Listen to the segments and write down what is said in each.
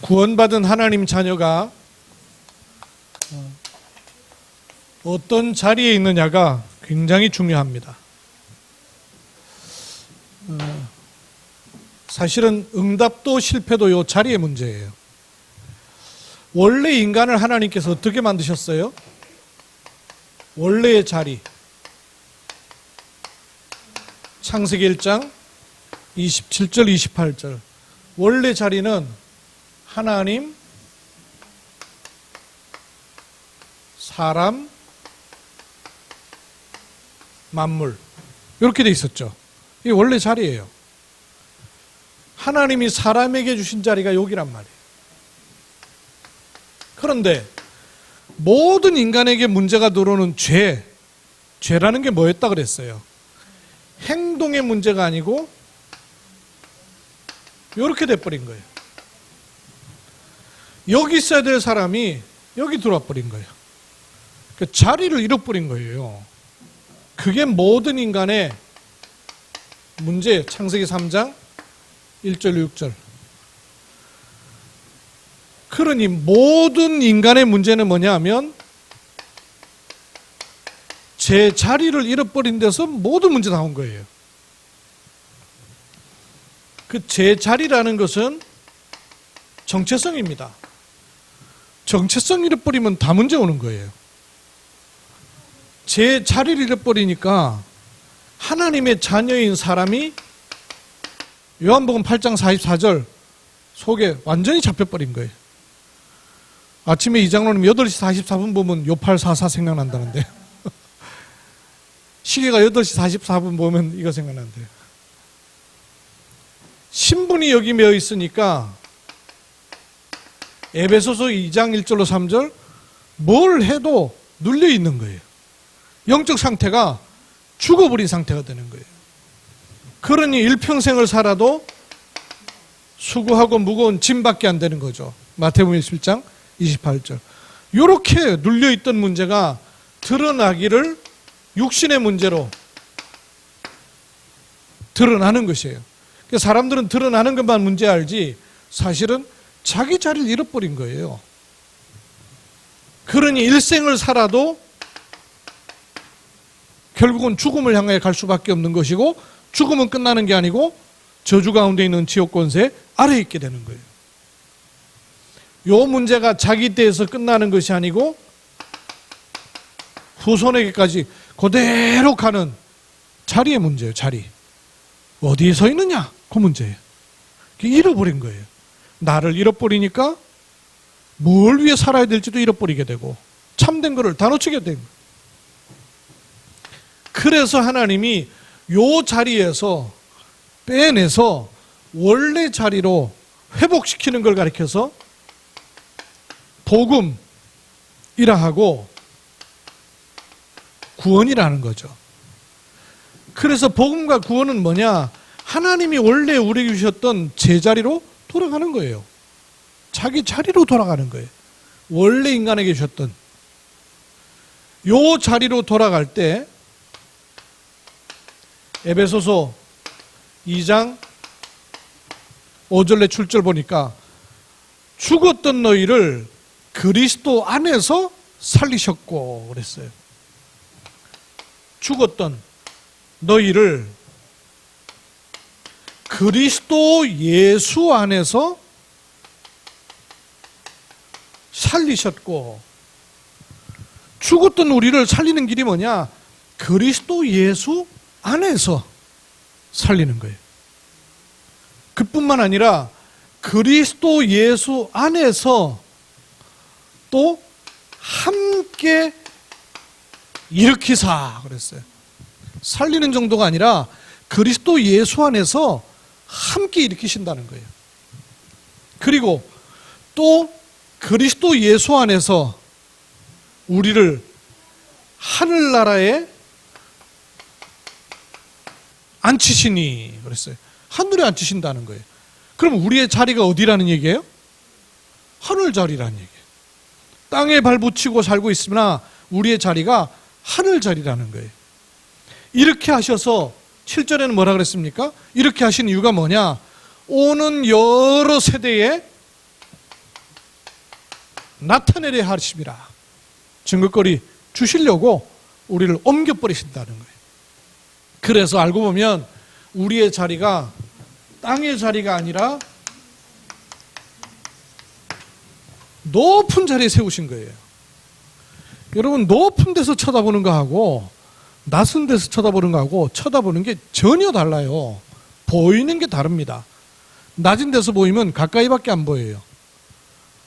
구원받은 하나님 자녀가 어떤 자리에 있느냐가 굉장히 중요합니다. 사실은 응답도 실패도 이 자리의 문제예요. 원래 인간을 하나님께서 어떻게 만드셨어요? 원래의 자리. 창세기 1장 27절 28절. 원래 자리는 하나님, 사람, 만물 이렇게 돼 있었죠. 이게 원래 자리예요. 하나님이 사람에게 주신 자리가 여기란 말이에요. 그런데 모든 인간에게 문제가 들어오는 죄라는 게 뭐였다 그랬어요? 행동의 문제가 아니고 이렇게 돼버린 거예요. 여기 있어야 될 사람이 여기 들어와 버린 거예요. 그 자리를 잃어버린 거예요. 그게 모든 인간의 문제. 창세기 3장 1절 6절. 그러니 모든 인간의 문제는 뭐냐 하면 제 자리를 잃어버린 데서 모든 문제가 나온 거예요. 그 제 자리라는 것은 정체성입니다. 정체성 잃어버리면 다 문제 오는 거예요. 제 자리를 잃어버리니까 하나님의 자녀인 사람이 요한복음 8장 44절 속에 완전히 잡혀버린 거예요. 아침에 이장로님 8시 44분 보면 요팔44 생각난다는데 시계가 8시 44분 보면 이거 생각난대요. 신분이 여기 매여 있으니까 에베소서 2장 1절로 3절 뭘 해도 눌려 있는 거예요. 영적 상태가 죽어버린 상태가 되는 거예요. 그러니 일평생을 살아도 수고하고 무거운 짐밖에 안 되는 거죠. 마태복음 17장 28절. 이렇게 눌려있던 문제가 드러나기를 육신의 문제로 드러나는 것이에요. 사람들은 드러나는 것만 문제 알지 사실은 자기 자리를 잃어버린 거예요. 그러니 일생을 살아도 결국은 죽음을 향해 갈 수밖에 없는 것이고 죽음은 끝나는 게 아니고 저주 가운데 있는 지옥 권세 아래에 있게 되는 거예요. 이 문제가 자기 때에서 끝나는 것이 아니고 후손에게까지 그대로 가는 자리의 문제예요. 자리. 어디에 서 있느냐? 그 문제예요. 잃어버린 거예요. 나를 잃어버리니까 뭘 위해 살아야 될지도 잃어버리게 되고 참된 것을 다 놓치게 된 거예요. 그래서 하나님이 이 자리에서 빼내서 원래 자리로 회복시키는 걸 가리켜서 복음이라 하고 구원이라는 거죠. 그래서 복음과 구원은 뭐냐? 하나님이 원래 우리에게 주셨던 제자리로 돌아가는 거예요. 자기 자리로 돌아가는 거예요. 원래 인간에게 주셨던 요 자리로 돌아갈 때 에베소서 2장 5절에 7절 보니까 죽었던 너희를 그리스도 안에서 살리셨고 그랬어요. 죽었던 너희를 그리스도 예수 안에서 살리셨고, 죽었던 우리를 살리는 길이 뭐냐? 그리스도 예수 안에서 살리는 거예요. 그뿐만 아니라 그리스도 예수 안에서 또 함께 일으키사 그랬어요. 살리는 정도가 아니라 그리스도 예수 안에서 함께 일으키신다는 거예요. 그리고 또 그리스도 예수 안에서 우리를 하늘나라에 앉히시니 그랬어요. 하늘에 앉히신다는 거예요. 그럼 우리의 자리가 어디라는 얘기예요? 하늘 자리라는 얘기예요. 땅에 발붙이고 살고 있으나 우리의 자리가 하늘 자리라는 거예요. 이렇게 하셔서 7절에는 뭐라 그랬습니까? 이렇게 하신 이유가 뭐냐? 오는 여러 세대에 나타내려 하심이라. 증거거리 주시려고 우리를 옮겨버리신다는 거예요. 그래서 알고 보면 우리의 자리가 땅의 자리가 아니라 높은 자리에 세우신 거예요. 여러분, 높은 데서 쳐다보는 거하고 낮은 데서 쳐다보는 거하고 쳐다보는 게 전혀 달라요. 보이는 게 다릅니다. 낮은 데서 보이면 가까이밖에 안 보여요.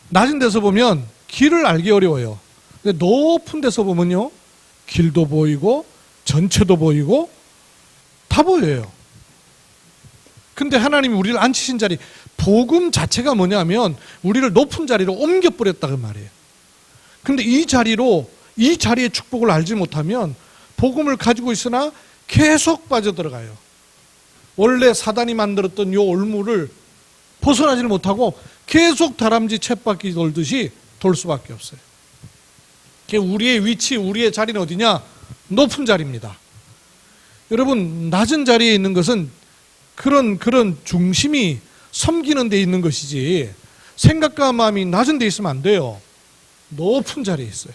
낮은 데서 보면 길을 알기 어려워요. 근데 높은 데서 보면요, 길도 보이고 전체도 보이고 다 보여요. 근데 하나님이 우리를 앉히신 자리, 복음 자체가 뭐냐면 우리를 높은 자리로 옮겨버렸다는 말이에요. 근데 이 자리의 축복을 알지 못하면 복음을 가지고 있으나 계속 빠져들어가요. 원래 사단이 만들었던 요 올무를 벗어나지를 못하고 계속 다람쥐 쳇바퀴 돌듯이 돌 수밖에 없어요. 우리의 위치, 우리의 자리는 어디냐? 높은 자리입니다. 여러분, 낮은 자리에 있는 것은 그런 중심이 섬기는 데 있는 것이지 생각과 마음이 낮은 데 있으면 안 돼요. 높은 자리에 있어요.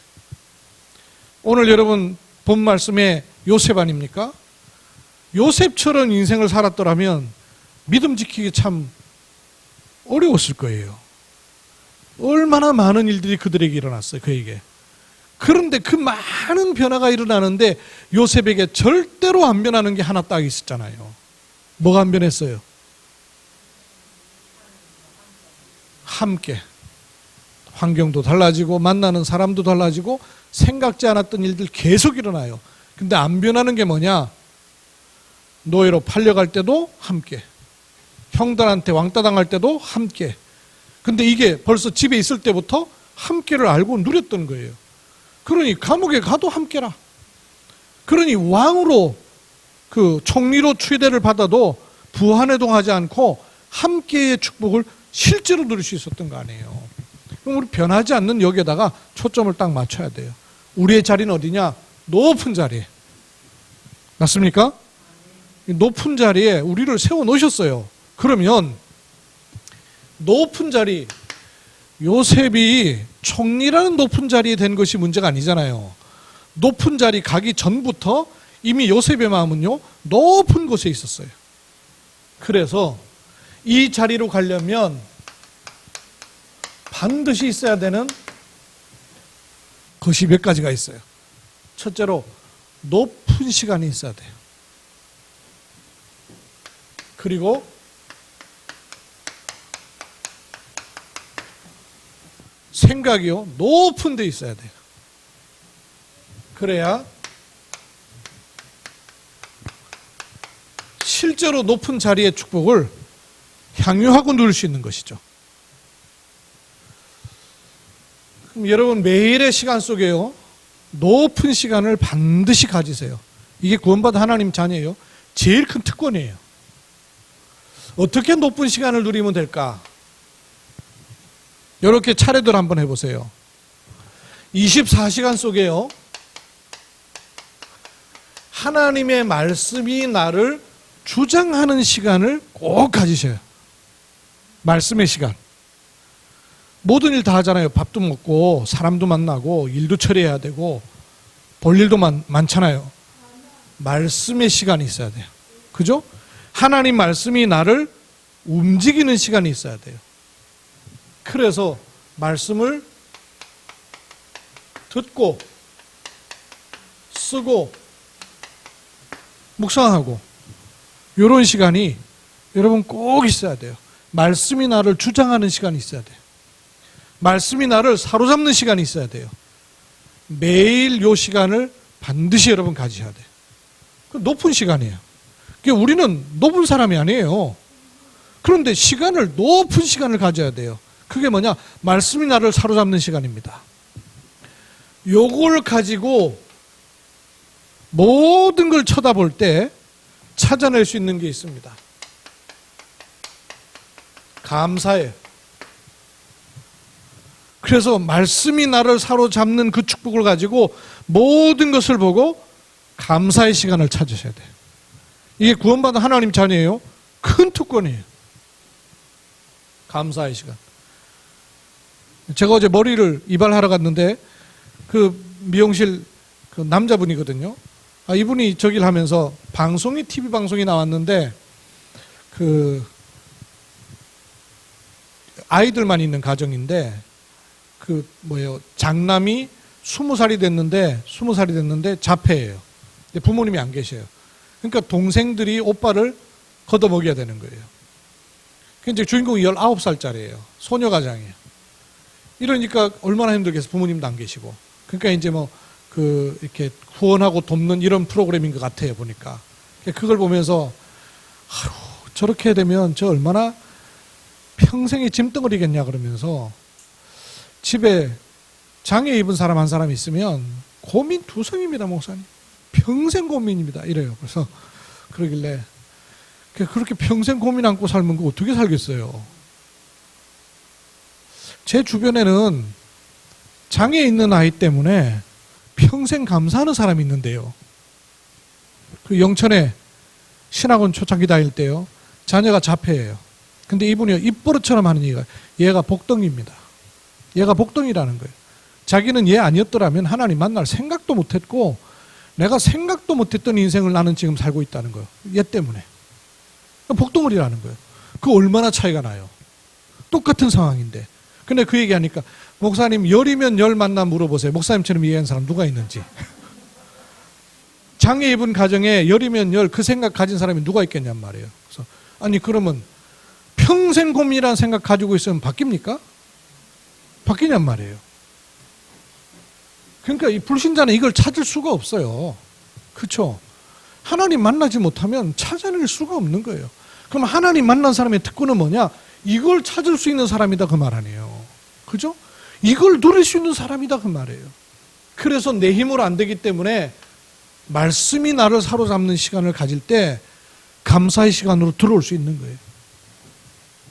오늘 여러분 본 말씀에 요셉 아닙니까? 요셉처럼 인생을 살았더라면 믿음 지키기 참 어려웠을 거예요. 얼마나 많은 일들이 그들에게 일어났어요. 그에게. 그런데 그 많은 변화가 일어나는데 요셉에게 절대로 안 변하는 게 하나 딱 있었잖아요. 뭐가 안 변했어요? 함께. 환경도 달라지고 만나는 사람도 달라지고 생각지 않았던 일들 계속 일어나요. 근데 안 변하는 게 뭐냐? 노예로 팔려갈 때도 함께, 형들한테 왕따 당할 때도 함께. 근데 이게 벌써 집에 있을 때부터 함께를 알고 누렸던 거예요. 그러니 감옥에 가도 함께라. 그러니 왕으로 그 총리로 추대를 받아도 부한회동하지 않고 함께의 축복을 실제로 누릴 수 있었던 거 아니에요. 그럼 우리 변하지 않는 여기에다가 초점을 딱 맞춰야 돼요. 우리의 자리는 어디냐? 높은 자리에. 맞습니까? 높은 자리에 우리를 세워 놓으셨어요. 그러면 높은 자리, 요셉이 총리라는 높은 자리에 된 것이 문제가 아니잖아요. 높은 자리 가기 전부터 이미 요셉의 마음은요, 높은 곳에 있었어요. 그래서 이 자리로 가려면 반드시 있어야 되는 것이 몇 가지가 있어요. 첫째로 높은 시간이 있어야 돼요. 그리고 생각이요, 높은 데 있어야 돼요. 그래야 실제로 높은 자리의 축복을 향유하고 누릴 수 있는 것이죠. 그럼 여러분 매일의 시간 속에요, 높은 시간을 반드시 가지세요. 이게 구원받은 하나님 자녀예요. 제일 큰 특권이에요. 어떻게 높은 시간을 누리면 될까? 이렇게 차례대로 한번 해보세요. 24시간 속에요, 하나님의 말씀이 나를 주장하는 시간을 꼭 가지셔요. 말씀의 시간. 모든 일 다 하잖아요. 밥도 먹고 사람도 만나고 일도 처리해야 되고 볼 일도 많잖아요. 말씀의 시간이 있어야 돼요. 그죠? 하나님 말씀이 나를 움직이는 시간이 있어야 돼요. 그래서 말씀을 듣고 쓰고 묵상하고 이런 시간이 여러분 꼭 있어야 돼요. 말씀이 나를 주장하는 시간이 있어야 돼요. 말씀이 나를 사로잡는 시간이 있어야 돼요. 매일 이 시간을 반드시 여러분 가지셔야 돼요. 높은 시간이에요. 우리는 높은 사람이 아니에요. 그런데 시간을, 높은 시간을 가져야 돼요. 그게 뭐냐? 말씀이 나를 사로잡는 시간입니다. 요걸 가지고 모든 걸 쳐다볼 때 찾아낼 수 있는 게 있습니다. 감사예요. 그래서 말씀이 나를 사로잡는 그 축복을 가지고 모든 것을 보고 감사의 시간을 찾으셔야 돼요. 이게 구원받은 하나님 자녀예요. 큰 특권이에요. 감사의 시간. 제가 어제 머리를 이발하러 갔는데 그 미용실 그 남자분이거든요. 이분이 저기를 하면서 TV 방송이 나왔는데 그 아이들만 있는 가정인데 그 장남이 20살이 됐는데 자폐예요. 근데 부모님이 안 계셔요. 그러니까 동생들이 오빠를 걷어먹여야 되는 거예요. 이제 주인공이 19살짜리예요. 소녀가장이에요. 이러니까 얼마나 힘들겠어. 부모님도 안 계시고. 그러니까 이제 이렇게 후원하고 돕는 이런 프로그램인 것 같아요, 보니까. 그걸 보면서, 저렇게 되면 저 얼마나 평생의 짐덩어리겠냐, 그러면서 집에 장애 입은 사람 한 사람 있으면 고민 두성입니다, 목사님. 평생 고민입니다. 이래요. 그래서 그러길래, 그렇게 평생 고민 안고 살면 그 어떻게 살겠어요? 제 주변에는 장애 있는 아이 때문에 평생 감사하는 사람이 있는데요. 그 영천에 신학원 초창기 다닐 때요. 자녀가 자폐예요. 근데 이분이 입버릇처럼 하는 얘가 복덩이입니다. 얘가 복덩이라는 거예요. 자기는 얘 아니었더라면 하나님 만날 생각도 못했고 내가 생각도 못했던 인생을 나는 지금 살고 있다는 거예요. 얘 때문에. 복덩어리라는 거예요. 그 얼마나 차이가 나요. 똑같은 상황인데. 근데 그 얘기하니까 목사님 열이면 열 만나 물어보세요. 목사님처럼 이해한 사람 누가 있는지. 장애 입은 가정에 열이면 열 그 생각 가진 사람이 누가 있겠냔 말이에요. 그래서 그러면 평생 고민이라는 생각 가지고 있으면 바뀝니까? 바뀌냔 말이에요. 그러니까 이 불신자는 이걸 찾을 수가 없어요. 그렇죠? 하나님 만나지 못하면 찾아낼 수가 없는 거예요. 그럼 하나님 만난 사람의 특권은 뭐냐? 이걸 찾을 수 있는 사람이다 그 말 아니에요. 그죠? 이걸 누릴 수 있는 사람이다 그 말이에요. 그래서 내 힘으로 안 되기 때문에 말씀이 나를 사로잡는 시간을 가질 때 감사의 시간으로 들어올 수 있는 거예요.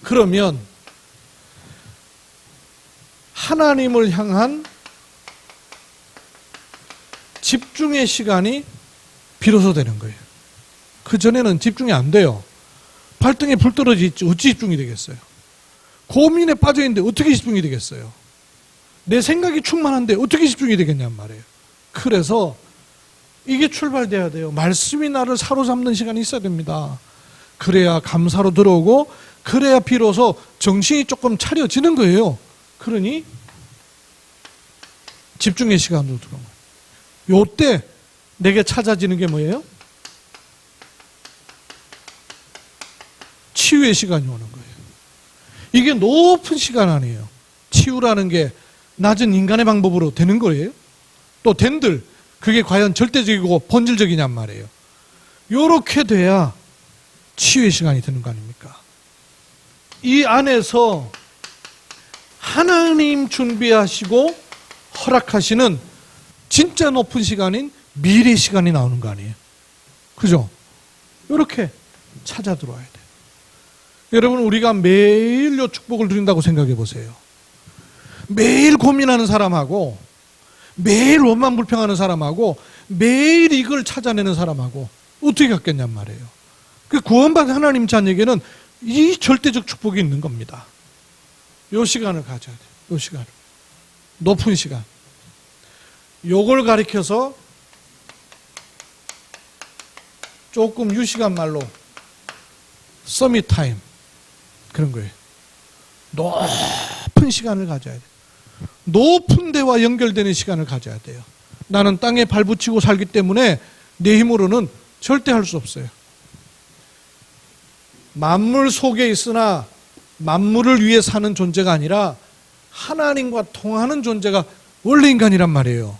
그러면 하나님을 향한 집중의 시간이 비로소 되는 거예요. 그전에는 집중이 안 돼요. 발등에 불 떨어져 있지 어찌 집중이 되겠어요. 고민에 빠져 있는데 어떻게 집중이 되겠어요. 내 생각이 충만한데 어떻게 집중이 되겠냔 말이에요. 그래서 이게 출발돼야 돼요. 말씀이 나를 사로잡는 시간이 있어야 됩니다. 그래야 감사로 들어오고 그래야 비로소 정신이 조금 차려지는 거예요. 그러니 집중의 시간으로 들어오는 거예요. 요때 내게 찾아지는 게 뭐예요? 치유의 시간이 오는 거예요. 이게 높은 시간 아니에요. 치유라는 게 낮은 인간의 방법으로 되는 거예요. 또 된들 그게 과연 절대적이고 본질적이냔 말이에요. 요렇게 돼야 치유의 시간이 되는 거 아닙니까? 이 안에서 하나님 준비하시고 허락하시는 진짜 높은 시간인 미래 시간이 나오는 거 아니에요. 그죠? 이렇게 찾아 들어와야 돼요. 여러분 우리가 매일 요 축복을 누린다고 생각해 보세요. 매일 고민하는 사람하고 매일 원망 불평하는 사람하고 매일 이걸 찾아내는 사람하고 어떻게 같겠냔 말이에요. 그 구원받은 하나님 자녀에게는 이 절대적 축복이 있는 겁니다. 요 시간을 가져야 돼요. 요 시간을. 높은 시간. 요걸 가리켜서 조금 유식한 말로 서밋 타임 그런 거예요. 높은 시간을 가져야 돼요. 높은 데와 연결되는 시간을 가져야 돼요. 나는 땅에 발붙이고 살기 때문에 내 힘으로는 절대 할 수 없어요. 만물 속에 있으나 만물을 위해 사는 존재가 아니라 하나님과 통하는 존재가 원래 인간이란 말이에요.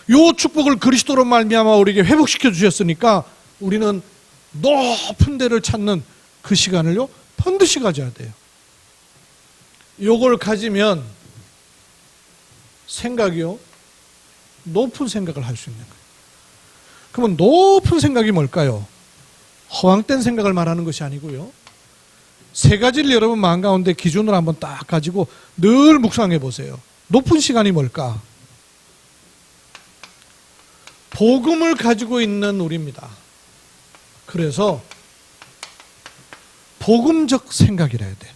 요 축복을 그리스도로 말미암아 우리에게 회복시켜 주셨으니까 우리는 높은 데를 찾는 그 시간을요 반드시 가져야 돼요. 요걸 가지면 생각이요 높은 생각을 할 수 있는 거예요. 그러면 높은 생각이 뭘까요? 허황된 생각을 말하는 것이 아니고요. 세 가지를 여러분 마음 가운데 기준으로 한번 딱 가지고 늘 묵상해 보세요. 높은 시간이 뭘까? 복음을 가지고 있는 우리입니다. 그래서 복음적 생각이라 해야 돼.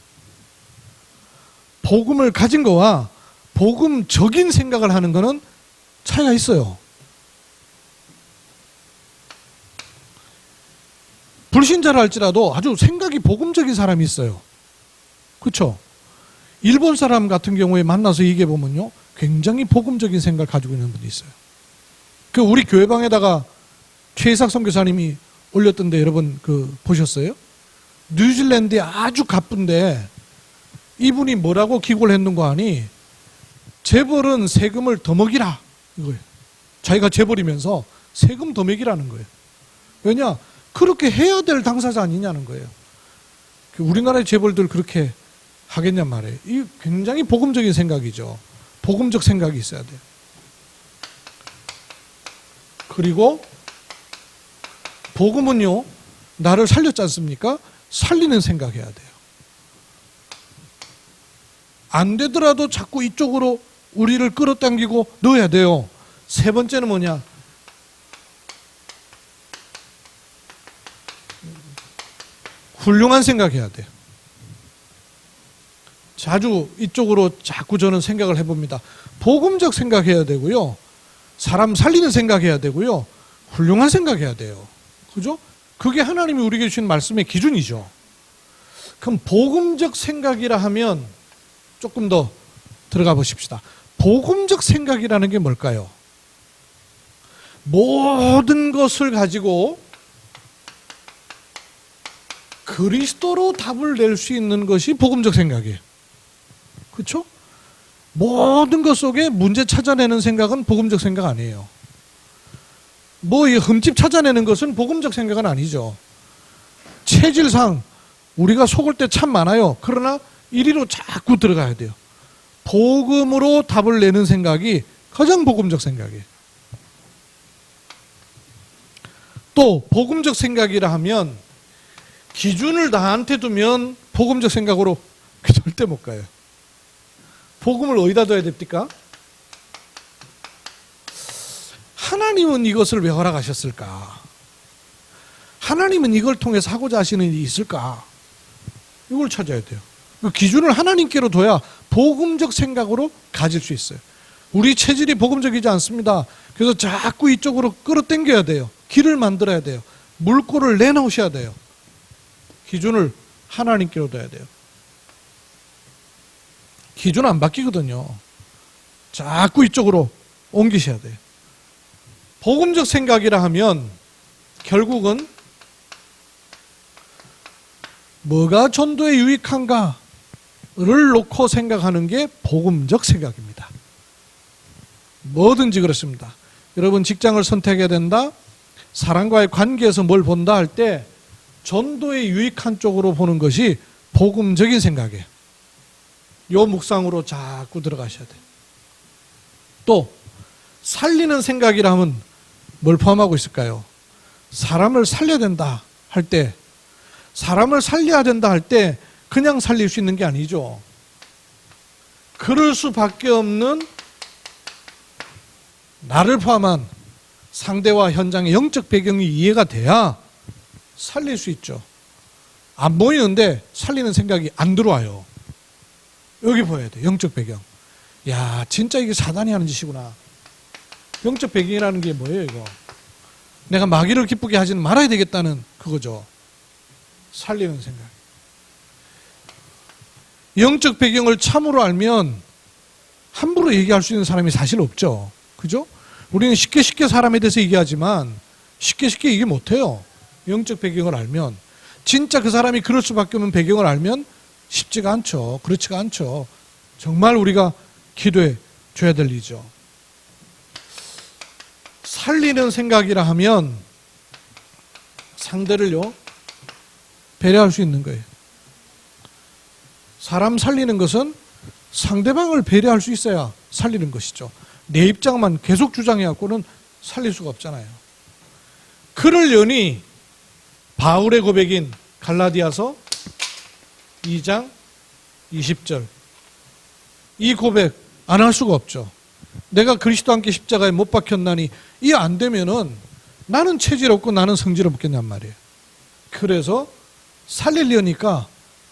복음을 가진 거와 복음적인 생각을 하는 거는 차이가 있어요. 불신자라 할지라도 아주 생각이 복음적인 사람이 있어요. 그렇죠? 일본 사람 같은 경우에 만나서 얘기해 보면요, 굉장히 복음적인 생각을 가지고 있는 분이 있어요. 그 우리 교회방에다가 최이삭 선교사님이 올렸던데 여러분 보셨어요? 뉴질랜드에 아주 가쁜데 이분이 뭐라고 기고를 했는 거 아니? 재벌은 세금을 더 먹이라 이거예요. 자기가 재벌이면서 세금 더 먹이라는 거예요. 왜냐? 그렇게 해야 될 당사자 아니냐는 거예요. 우리나라의 재벌들 그렇게 하겠냔 말이에요. 이 굉장히 복음적인 생각이죠. 복음적 생각이 있어야 돼요. 그리고 복음은요, 나를 살렸지 않습니까? 살리는 생각해야 돼요. 안 되더라도 자꾸 이쪽으로 우리를 끌어당기고 넣어야 돼요. 세 번째는 뭐냐? 훌륭한 생각해야 돼요. 자주 이쪽으로 자꾸 저는 생각을 해봅니다. 복음적 생각해야 되고요. 사람 살리는 생각해야 되고요. 훌륭한 생각해야 돼요. 그죠? 그게 하나님이 우리에게 주신 말씀의 기준이죠. 그럼 복음적 생각이라 하면 조금 더 들어가 보십시다. 복음적 생각이라는 게 뭘까요? 모든 것을 가지고 그리스도로 답을 낼 수 있는 것이 복음적 생각이에요. 그렇죠? 모든 것 속에 문제 찾아내는 생각은 복음적 생각 아니에요. 이 흠집 찾아내는 것은 복음적 생각은 아니죠. 체질상 우리가 속을 때 참 많아요. 그러나 이리로 자꾸 들어가야 돼요. 복음으로 답을 내는 생각이 가장 복음적 생각이에요. 또 복음적 생각이라 하면 기준을 나한테 두면 복음적 생각으로 절대 못 가요. 복음을 어디다 둬야 됩니까? 하나님은 이것을 왜 허락하셨을까? 하나님은 이걸 통해서 하고자 하시는 일이 있을까? 이걸 찾아야 돼요. 그 기준을 하나님께로 둬야 복음적 생각으로 가질 수 있어요. 우리 체질이 복음적이지 않습니다. 그래서 자꾸 이쪽으로 끌어당겨야 돼요. 길을 만들어야 돼요. 물꼬를 내놓으셔야 돼요. 기준을 하나님께로 둬야 돼요. 기준 안 바뀌거든요. 자꾸 이쪽으로 옮기셔야 돼요. 복음적 생각이라 하면 결국은 뭐가 전도에 유익한가를 놓고 생각하는 게 복음적 생각입니다. 뭐든지 그렇습니다. 여러분 직장을 선택해야 된다, 사람과의 관계에서 뭘 본다 할 때 전도에 유익한 쪽으로 보는 것이 복음적인 생각이에요. 요 묵상으로 자꾸 들어가셔야 돼요. 또 살리는 생각이라 하면 뭘 포함하고 있을까요? 사람을 살려야 된다 할 때, 사람을 살려야 된다 할 때 그냥 살릴 수 있는 게 아니죠. 그럴 수밖에 없는 나를 포함한 상대와 현장의 영적 배경이 이해가 돼야 살릴 수 있죠. 안 보이는데 살리는 생각이 안 들어와요. 여기 보여야 돼. 영적 배경. 야, 진짜 이게 사단이 하는 짓이구나. 영적 배경이라는 게 뭐예요, 이거? 내가 마귀를 기쁘게 하지는 말아야 되겠다는 그거죠. 살리는 생각. 영적 배경을 참으로 알면 함부로 얘기할 수 있는 사람이 사실 없죠. 그죠? 우리는 쉽게 사람에 대해서 얘기하지만 쉽게 얘기 못해요. 영적 배경을 알면. 진짜 그 사람이 그럴 수밖에 없는 배경을 알면 쉽지가 않죠. 그렇지가 않죠. 정말 우리가 기도해 줘야 될 일이죠. 살리는 생각이라 하면 상대를요 배려할 수 있는 거예요. 사람 살리는 것은 상대방을 배려할 수 있어야 살리는 것이죠. 내 입장만 계속 주장해갖고는 살릴 수가 없잖아요. 그러려니 바울의 고백인 갈라디아서 2장 20절 이 고백 안 할 수가 없죠. 내가 그리스도와 함께 십자가에 못 박혔나니 이 안 되면은 나는 체질 없고 나는 성질 없겠냔 말이에요. 그래서 살리려니까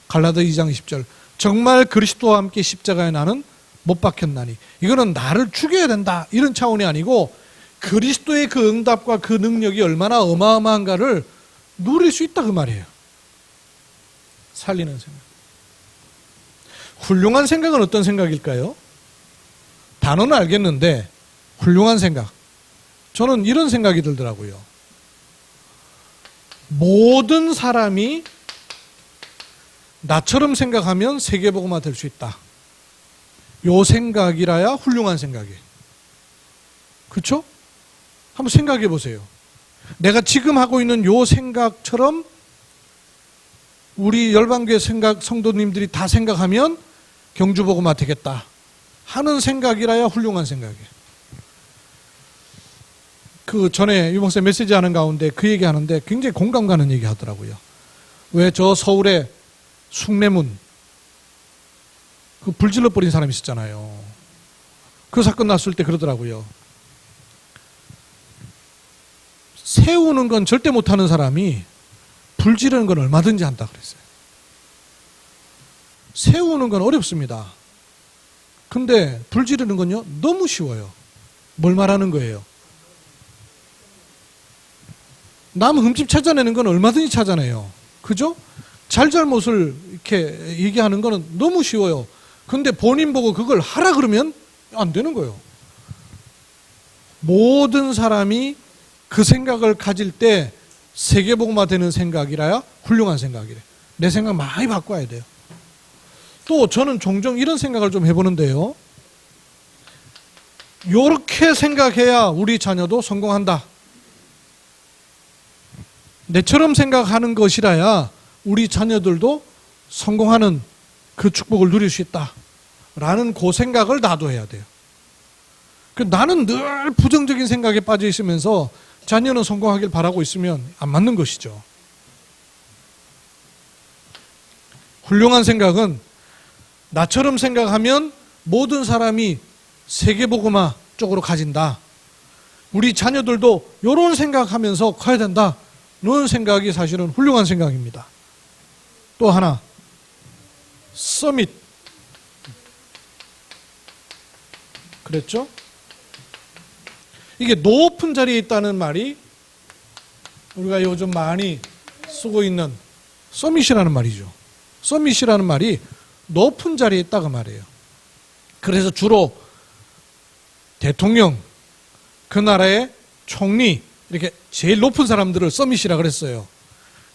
갈라디아 2장 10절 정말 그리스도와 함께 십자가에 나는 못 박혔나니, 이거는 나를 죽여야 된다 이런 차원이 아니고 그리스도의 그 응답과 그 능력이 얼마나 어마어마한가를 누릴 수 있다 그 말이에요. 살리는 생각. 훌륭한 생각은 어떤 생각일까요? 단어는 알겠는데 훌륭한 생각, 저는 이런 생각이 들더라고요. 모든 사람이 나처럼 생각하면 세계복음화 될 수 있다. 요 생각이라야 훌륭한 생각이에요. 그렇죠? 한번 생각해 보세요. 내가 지금 하고 있는 요 생각처럼 우리 열방교회 성도님들이 다 생각하면 경주복음화 되겠다 하는 생각이라야 훌륭한 생각이에요. 그 전에 유목사 메시지 하는 가운데 그 얘기 하는데 굉장히 공감 가는 얘기 하더라고요. 왜 저 서울에 숭례문 그 불질러 버린 사람이 있었잖아요. 그 사건 났을 때 그러더라고요. 세우는 건 절대 못하는 사람이 불 지르는 건 얼마든지 한다 그랬어요. 세우는 건 어렵습니다. 근데 불 지르는 건요 너무 쉬워요. 뭘 말하는 거예요? 남 흠집 찾아내는 건 얼마든지 찾아내요. 그죠? 잘잘못을 이렇게 얘기하는 거는 너무 쉬워요. 근데 본인 보고 그걸 하라 그러면 안 되는 거예요. 모든 사람이 그 생각을 가질 때 세계복음화 되는 생각이라야 훌륭한 생각이래. 내 생각 많이 바꿔야 돼요. 또 저는 종종 이런 생각을 좀 해보는데요. 요렇게 생각해야 우리 자녀도 성공한다. 내처럼 생각하는 것이라야 우리 자녀들도 성공하는 그 축복을 누릴 수 있다 라는 그 생각을 나도 해야 돼요. 나는 늘 부정적인 생각에 빠져 있으면서 자녀는 성공하길 바라고 있으면 안 맞는 것이죠. 훌륭한 생각은 나처럼 생각하면 모든 사람이 세계복음화 쪽으로 가진다. 우리 자녀들도 이런 생각하면서 커야 된다. 이런 생각이 사실은 훌륭한 생각입니다. 또 하나, 서밋. 그랬죠? 이게 높은 자리에 있다는 말이 우리가 요즘 많이 쓰고 있는 서밋이라는 말이죠. 서밋이라는 말이 높은 자리에 있다 그 말이에요. 그래서 주로 대통령, 그 나라의 총리, 이렇게 제일 높은 사람들을 서밋이라 그랬어요.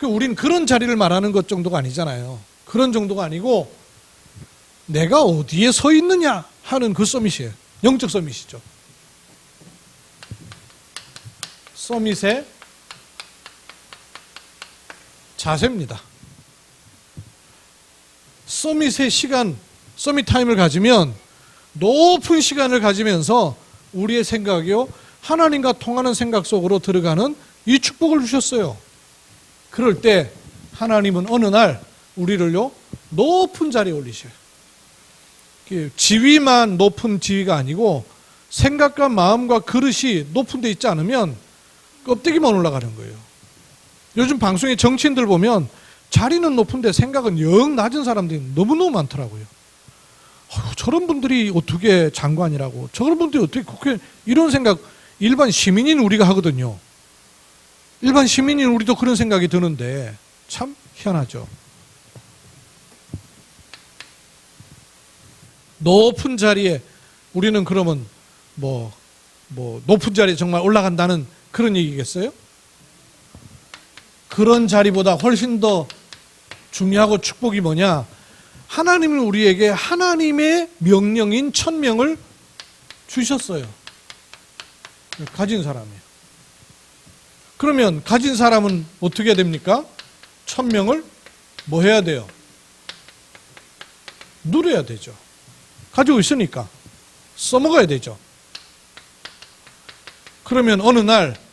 우리는 그런 자리를 말하는 것 정도가 아니잖아요. 그런 정도가 아니고 내가 어디에 서 있느냐 하는 그 서밋이에요. 영적 서밋이죠. 서밋의 자세입니다. 서밋의 시간, 서밋 타임을 가지면 높은 시간을 가지면서 우리의 생각이요 하나님과 통하는 생각 속으로 들어가는 이 축복을 주셨어요. 그럴 때 하나님은 어느 날 우리를요 높은 자리에 올리셔요. 지위만 높은 지위가 아니고 생각과 마음과 그릇이 높은 데 있지 않으면 껍데기만 올라가는 거예요. 요즘 방송에 정치인들 보면 자리는 높은데 생각은 영 낮은 사람들이 너무너무 많더라고요. 저런 분들이 어떻게 장관이라고, 저런 분들이 어떻게 국회, 이런 생각 일반 시민인 우리가 하거든요. 일반 시민인 우리도 그런 생각이 드는데 참 희한하죠. 높은 자리에 우리는 그러면 뭐 높은 자리에 정말 올라간다는 그런 얘기겠어요? 그런 자리보다 훨씬 더 중요하고 축복이 뭐냐? 하나님은 우리에게 하나님의 명령인 천명을 주셨어요. 가진 사람이에요. 그러면 가진 사람은 어떻게 됩니까? 천명을 뭐 해야 돼요? 누려야 되죠. 가지고 있으니까 써먹어야 되죠. 그러면 어느 날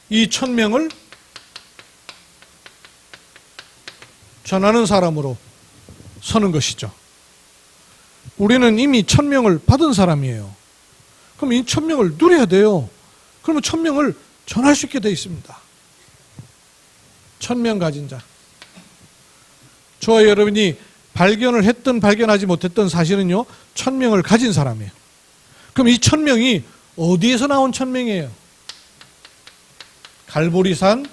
이 천명을 전하는 사람으로 서는 것이죠. 우리는 이미 천명을 받은 사람이에요. 그럼 이 천명을 누려야 돼요. 그러면 천명을 전할 수 있게 되어 있습니다. 천명 가진 자. 저와 여러분이 발견을 했든 발견하지 못했든 사실은요, 천명을 가진 사람이에요. 그럼 이 천명이 어디에서 나온 천명이에요? 갈보리산,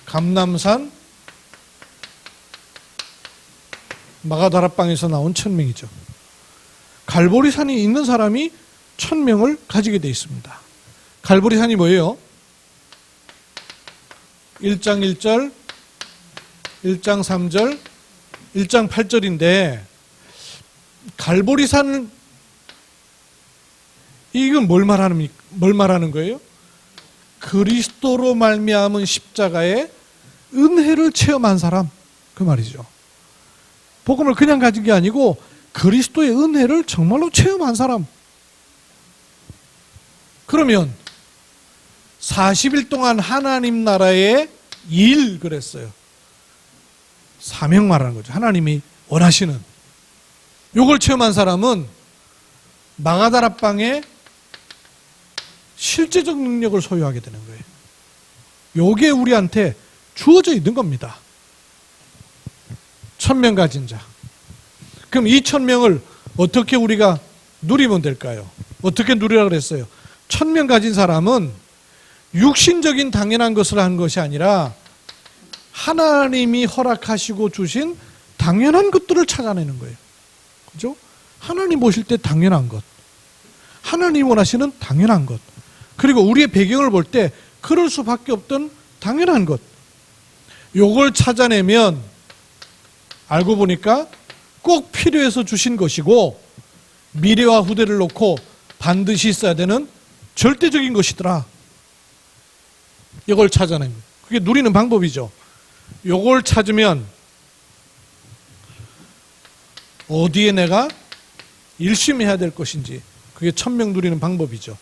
감남산, 마가다락방에서 나온 천명이죠. 갈보리산이 있는 사람이 천명을 가지게 되어 있습니다. 갈보리산이 뭐예요? 1장 1절, 1장 3절, 1장 8절인데 갈보리산은 이건 뭘 말하는 거예요? 그리스도로 말미암은 십자가의 은혜를 체험한 사람, 그 말이죠. 복음을 그냥 가진 게 아니고 그리스도의 은혜를 정말로 체험한 사람. 그러면 40일 동안 하나님 나라의 일 그랬어요. 사명 말하는 거죠. 하나님이 원하시는. 요걸 체험한 사람은 마가다락방에 실제적 능력을 소유하게 되는 거예요. 요게 우리한테 주어져 있는 겁니다. 천명 가진 자. 그럼 이 천명을 어떻게 우리가 누리면 될까요? 어떻게 누리라 그랬어요? 천명 가진 사람은 육신적인 당연한 것을 한 것이 아니라 하나님이 허락하시고 주신 당연한 것들을 찾아내는 거예요. 그죠? 하나님 보실 때 당연한 것. 하나님이 원하시는 당연한 것. 그리고 우리의 배경을 볼 때 그럴 수밖에 없던 당연한 것. 요걸 찾아내면 알고 보니까 꼭 필요해서 주신 것이고 미래와 후대를 놓고 반드시 있어야 되는 절대적인 것이더라. 이걸 찾아낸 거예요. 그게 누리는 방법이죠. 요걸 찾으면 어디에 내가 일심해야 될 것인지, 그게 천명 누리는 방법이죠.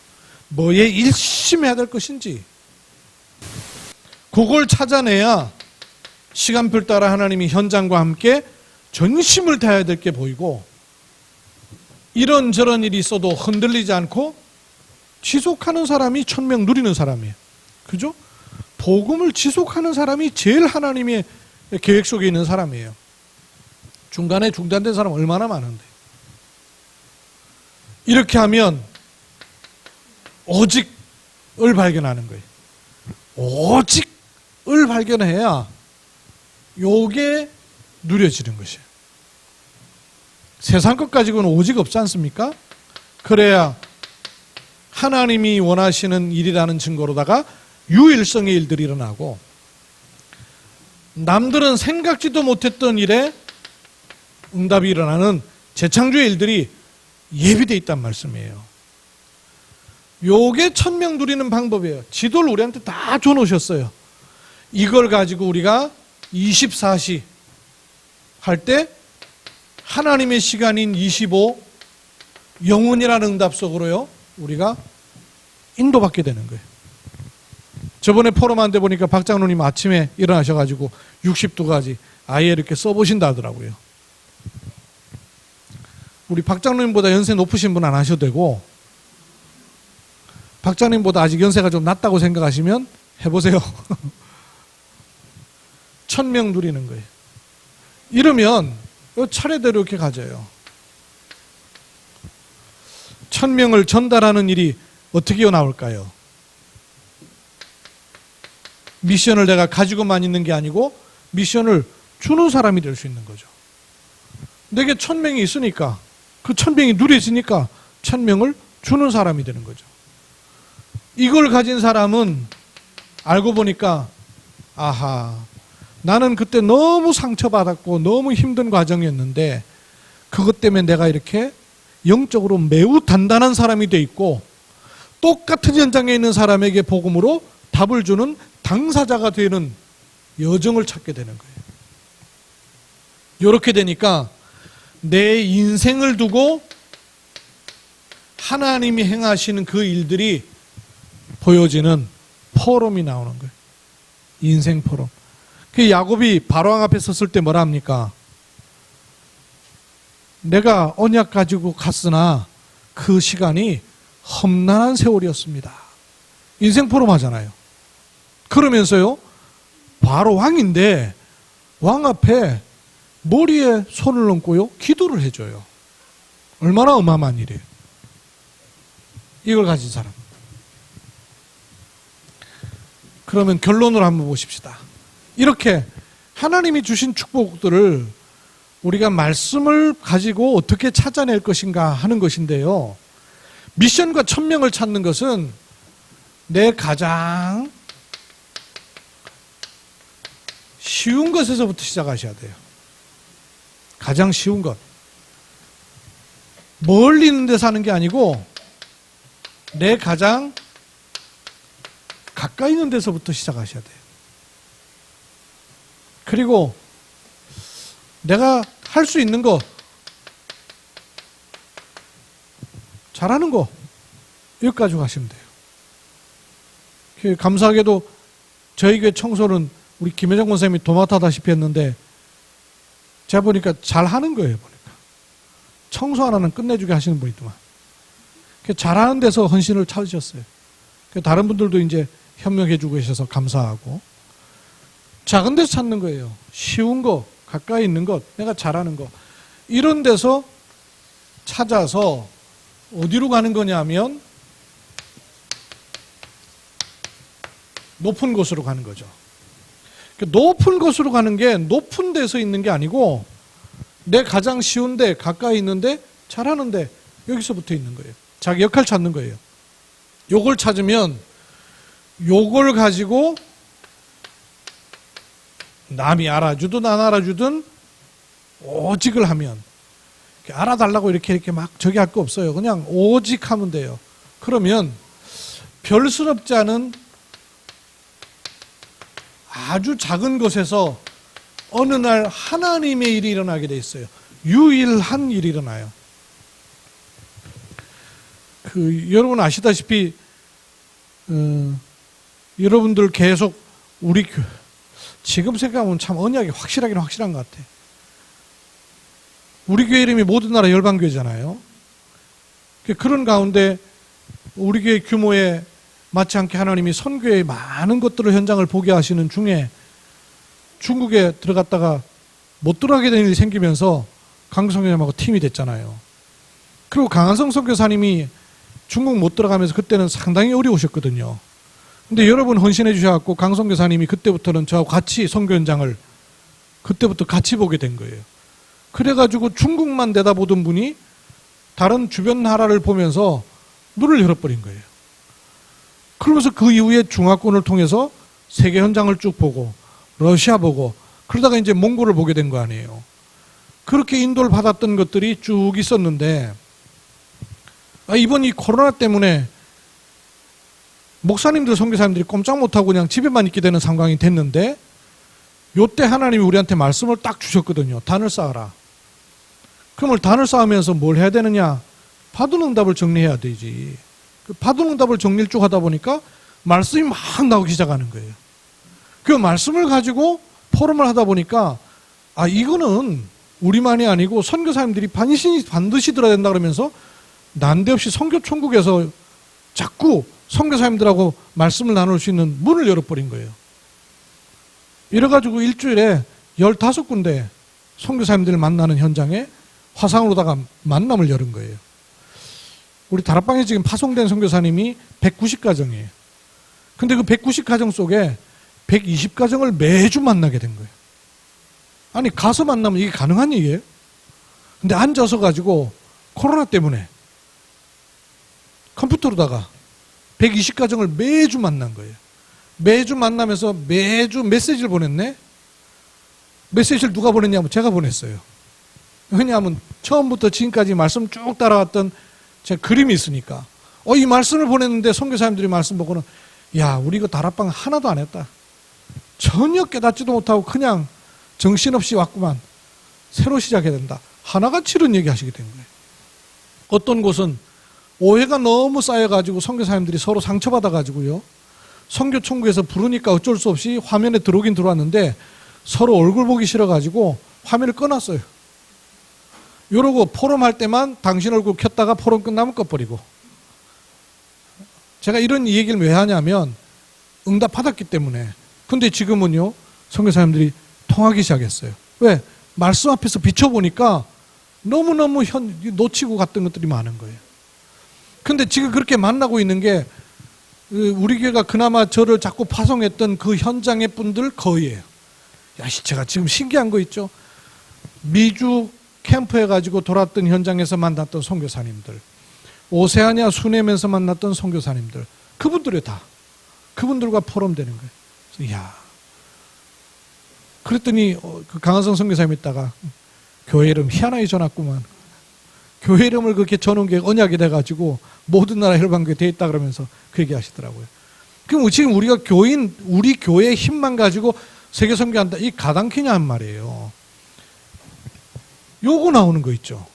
뭐에 일심해야 될 것인지 그걸 찾아내야 시간표를 따라 하나님이 현장과 함께 전심을 다해야 될 게 보이고 이런저런 일이 있어도 흔들리지 않고 지속하는 사람이 천명 누리는 사람이에요. 그죠? 복음을 지속하는 사람이 제일 하나님의 계획 속에 있는 사람이에요. 중간에 중단된 사람 얼마나 많은데. 이렇게 하면 오직을 발견하는 거예요. 오직을 발견해야 요게 누려지는 것이에요. 세상 것 가지고는 오직 없지 않습니까? 그래야 하나님이 원하시는 일이라는 증거로다가 유일성의 일들이 일어나고 남들은 생각지도 못했던 일에 응답이 일어나는 재창조의 일들이 예비되어 있단 말씀이에요. 요게 천명 누리는 방법이에요. 지도를 우리한테 다 줘놓으셨어요. 이걸 가지고 우리가 24시 할 때 하나님의 시간인 25 영혼이라는 응답 속으로요 우리가 인도받게 되는 거예요. 저번에 포럼한 데 보니까 박 장로님 아침에 일어나셔가지고 62가지 아예 이렇게 써보신다 하더라고요. 우리 박 장로님보다 연세 높으신 분 안 하셔도 되고 박 장로님보다 아직 연세가 좀 낮다고 생각하시면 해보세요. 천명 누리는 거예요. 이러면 차례대로 이렇게 가져요. 천명을 전달하는 일이 어떻게 나올까요? 미션을 내가 가지고만 있는 게 아니고 미션을 주는 사람이 될 수 있는 거죠. 내게 천명이 있으니까 그 천명이 누려지니까 천명을 주는 사람이 되는 거죠. 이걸 가진 사람은 알고 보니까 아하, 나는 그때 너무 상처받았고 너무 힘든 과정이었는데 그것 때문에 내가 이렇게 영적으로 매우 단단한 사람이 돼 있고 똑같은 현장에 있는 사람에게 복음으로 답을 주는 당사자가 되는 여정을 찾게 되는 거예요. 이렇게 되니까 내 인생을 두고 하나님이 행하시는 그 일들이 보여지는 포럼이 나오는 거예요. 인생 포럼. 그 야곱이 바로왕 앞에 섰을 때 뭐라 합니까? 내가 언약 가지고 갔으나 그 시간이 험난한 세월이었습니다. 인생 포럼 하잖아요. 그러면서요, 바로 왕인데 왕 앞에 머리에 손을 얹고요, 기도를 해줘요. 얼마나 어마어마한 일이에요. 이걸 가진 사람. 그러면 결론을 한번 보십시다. 이렇게 하나님이 주신 축복들을 우리가 말씀을 가지고 어떻게 찾아낼 것인가 하는 것인데요. 미션과 천명을 찾는 것은 내 가장 쉬운 것에서부터 시작하셔야 돼요. 가장 쉬운 것. 멀리 있는 데 사는 게 아니고 내 가장 가까이 있는 데서부터 시작하셔야 돼요. 그리고 내가 할 수 있는 거, 잘하는 거, 여기까지 가시면 돼요. 감사하게도 저희 교회 청소는 우리 김혜정 권사님이 도맡아다시피 했는데 제가 보니까 잘하는 거예요. 보니까 청소 하나는 끝내주게 하시는 분이더만. 잘하는 데서 헌신을 찾으셨어요. 다른 분들도 이제 협력해주고 계셔서 감사하고. 작은 데서 찾는 거예요. 쉬운 거, 가까이 있는 것, 내가 잘하는 거. 이런 데서 찾아서 어디로 가는 거냐면 높은 곳으로 가는 거죠. 높은 곳으로 가는 게 높은 데서 있는 게 아니고 내 가장 쉬운 데, 가까이 있는데, 잘하는데 여기서부터 있는 거예요. 자기 역할 찾는 거예요. 요걸 찾으면 요걸 가지고 남이 알아주든 안 알아주든 오직을 하면, 알아달라고 이렇게 막 저기 할 거 없어요. 그냥 오직 하면 돼요. 그러면 별스럽지 않은 아주 작은 곳에서 어느 날 하나님의 일이 일어나게 돼 있어요. 유일한 일이 일어나요. 여러분 아시다시피 여러분들 계속 우리 지금 생각하면 참 언약이 확실하긴 확실한 것 같아. 우리 교회 이름이 모든 나라 열방교회잖아요. 그런 가운데 우리 교회 규모에 맞지 않게 하나님이 선교의 많은 것들을 현장을 보게 하시는 중에 중국에 들어갔다가 못 들어가게 된 일이 생기면서 강성현님하고 팀이 됐잖아요. 그리고 강한성 선교사님이 중국 못 들어가면서 그때는 상당히 어려우셨거든요. 근데 여러분 헌신해 주셔갖고 강성교사님이 그때부터는 저하고 같이 선교 현장을 그때부터 같이 보게 된 거예요. 그래가지고 중국만 내다보던 분이 다른 주변 나라를 보면서 눈을 열어버린 거예요. 그러면서 그 이후에 중화권을 통해서 세계 현장을 쭉 보고 러시아 보고 그러다가 이제 몽골을 보게 된 거 아니에요. 그렇게 인도를 받았던 것들이 쭉 있었는데 이번 이 코로나 때문에 목사님들, 선교사님들이 꼼짝 못하고 그냥 집에만 있게 되는 상황이 됐는데 요때 하나님이 우리한테 말씀을 딱 주셨거든요. 단을 쌓아라. 그러면 단을 쌓으면서 뭘 해야 되느냐? 받은 응답을 정리해야 되지. 그 받은 응답을 정리를 쭉 하다 보니까 말씀이 막 나오기 시작하는 거예요. 그 말씀을 가지고 포럼을 하다 보니까 이거는 우리만이 아니고 선교사님들이 반드시 들어야 된다 그러면서 난데없이 선교총국에서 자꾸 선교사님들하고 말씀을 나눌 수 있는 문을 열어버린 거예요. 이래가지고 일주일에 15군데 선교사님들을 만나는 현장에 화상으로다가 만남을 열은 거예요. 우리 다락방에 지금 파송된 선교사님이 190가정이에요. 근데 그 190가정 속에 120가정을 매주 만나게 된 거예요. 아니 가서 만나면 이게 가능한 얘기예요? 근데 앉아서 가지고 코로나 때문에 컴퓨터로다가 120가정을 매주 만난 거예요. 매주 만나면서 매주 메시지를 보냈네? 메시지를 누가 보냈냐면 제가 보냈어요. 왜냐하면 처음부터 지금까지 말씀 쭉 따라왔던 제 그림이 있으니까. 이 말씀을 보냈는데 선교사님들이 말씀 보고는 야, 우리 이거 다락방 하나도 안 했다. 전혀 깨닫지도 못하고 그냥 정신없이 왔구만. 새로 시작해야 된다. 하나같이 이런 얘기 하시게 된 거예요. 어떤 곳은 오해가 너무 쌓여가지고 선교사님들이 서로 상처받아가지고요. 선교총국에서 부르니까 어쩔 수 없이 화면에 들어오긴 들어왔는데 서로 얼굴 보기 싫어가지고 화면을 꺼놨어요. 이러고 포럼 할 때만 당신 얼굴 켰다가 포럼 끝나면 꺼버리고. 제가 이런 얘기를 왜 하냐면 응답 받았기 때문에. 근데 지금은요, 선교사님들이 통하기 시작했어요. 왜? 말씀 앞에서 비춰보니까 너무너무 놓치고 갔던 것들이 많은 거예요. 근데 지금 그렇게 만나고 있는 게 우리 교회가 그나마 저를 자꾸 파송했던 그 현장의 분들 거의예요. 야, 제가 지금 신기한 거 있죠? 미주 캠프 해가지고 돌았던 현장에서 만났던 선교사님들, 오세아니아 수냄에서 만났던 선교사님들, 그분들이 다 그분들과 포럼되는 거예요. 그래서 이야, 그랬더니 그 강한성 선교사님 있다가 교회 이름 희한하게 줘놨구만. 교회 이름을 그렇게 줘놓은 게 언약이 돼가지고 모든 나라 혈방교회 돼 있다 그러면서 그 얘기 하시더라고요. 그럼 지금 우리가 교인, 우리 교회의 힘만 가지고 세계 선교한다, 이 가당키냐는 말이에요. 요거 나오는 거 있죠.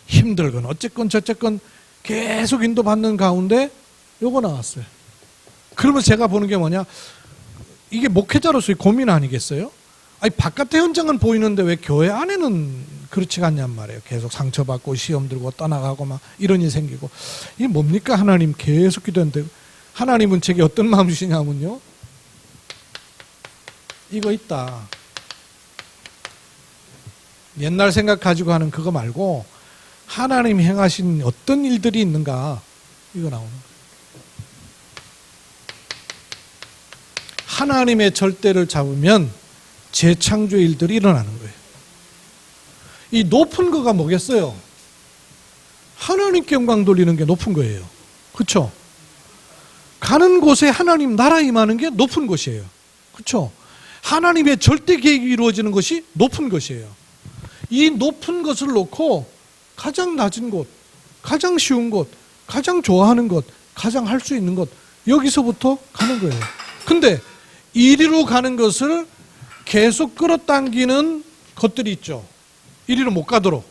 힘들건 어쨌건 저쨌건 계속 인도받는 가운데 요거 나왔어요. 그러면 제가 보는 게 뭐냐, 이게 목회자로서의 고민 아니겠어요? 아니, 바깥의 현장은 보이는데 왜 교회 안에는 그렇지가 않냔 말이에요. 계속 상처받고 시험 들고 떠나가고 막 이런 일이 생기고. 이게 뭡니까? 하나님 계속 기도했는데 하나님은 제게 어떤 마음 주시냐면요, 이거 있다. 옛날 생각 가지고 하는 그거 말고 하나님이 행하신 어떤 일들이 있는가, 이거 나오는 거예요. 하나님의 절대를 잡으면 재창조의 일들이 일어나는 거예요. 이 높은 거가 뭐겠어요? 하나님께 영광 돌리는 게 높은 거예요. 그렇죠? 가는 곳에 하나님 나라 임하는 게 높은 것이에요. 그렇죠? 하나님의 절대 계획이 이루어지는 것이 높은 것이에요. 이 높은 것을 놓고 가장 낮은 곳, 가장 쉬운 곳, 가장 좋아하는 것, 가장 할 수 있는 것, 여기서부터 가는 거예요. 근데 이리로 가는 것을 계속 끌어당기는 것들이 있죠. 이리로 못 가도록.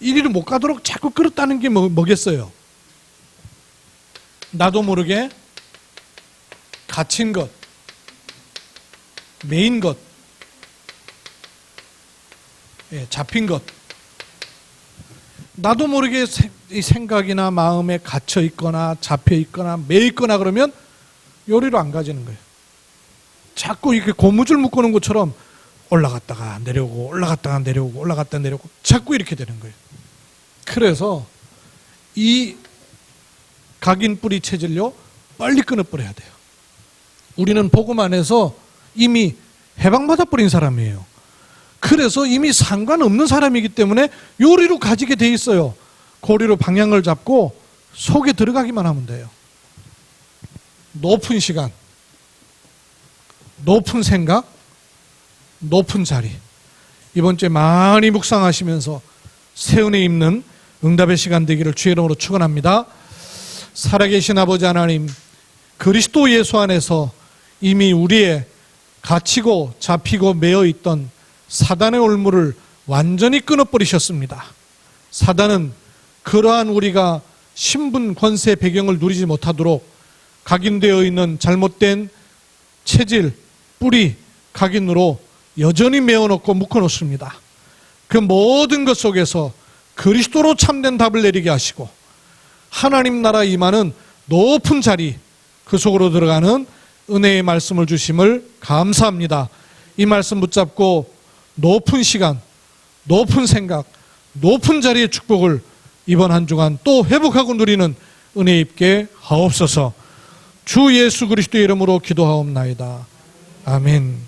이리로 못 가도록 자꾸 끌어당기는 게 뭐겠어요? 나도 모르게 갇힌 것, 메인 것, 잡힌 것. 나도 모르게 생각이나 마음에 갇혀 있거나 잡혀 있거나 매 있거나 그러면 요리로 안 가지는 거예요. 자꾸 이렇게 고무줄 묶어놓은 것처럼 올라갔다가 내려오고 올라갔다가 내려오고 올라갔다가 내려오고 자꾸 이렇게 되는 거예요. 그래서 이 각인 뿌리 체질요, 빨리 끊어버려야 돼요. 우리는 복음 안에서 이미 해방받아 버린 사람이에요. 그래서 이미 상관없는 사람이기 때문에 요리로 가지게 돼 있어요. 고리로 방향을 잡고 속에 들어가기만 하면 돼요. 높은 시간, 높은 생각, 높은 자리. 이번 주에 많이 묵상하시면서 새 은혜 입는 응답의 시간 되기를 주의 이름으로 축원합니다. 살아계신 아버지 하나님, 그리스도 예수 안에서 이미 우리의 갇히고 잡히고 매어 있던 사단의 올무를 완전히 끊어버리셨습니다. 사단은 그러한 우리가 신분, 권세, 배경을 누리지 못하도록 각인되어 있는 잘못된 체질, 뿌리, 각인으로 여전히 메어놓고 묶어놓습니다. 그 모든 것 속에서 그리스도로 참된 답을 내리게 하시고 하나님 나라 임하는 높은 자리, 그 속으로 들어가는 은혜의 말씀을 주심을 감사합니다. 이 말씀 붙잡고 높은 시간, 높은 생각, 높은 자리의 축복을 이번 한 주간 또 회복하고 누리는 은혜 입게 하옵소서. 주 예수 그리스도의 이름으로 기도하옵나이다. 아멘.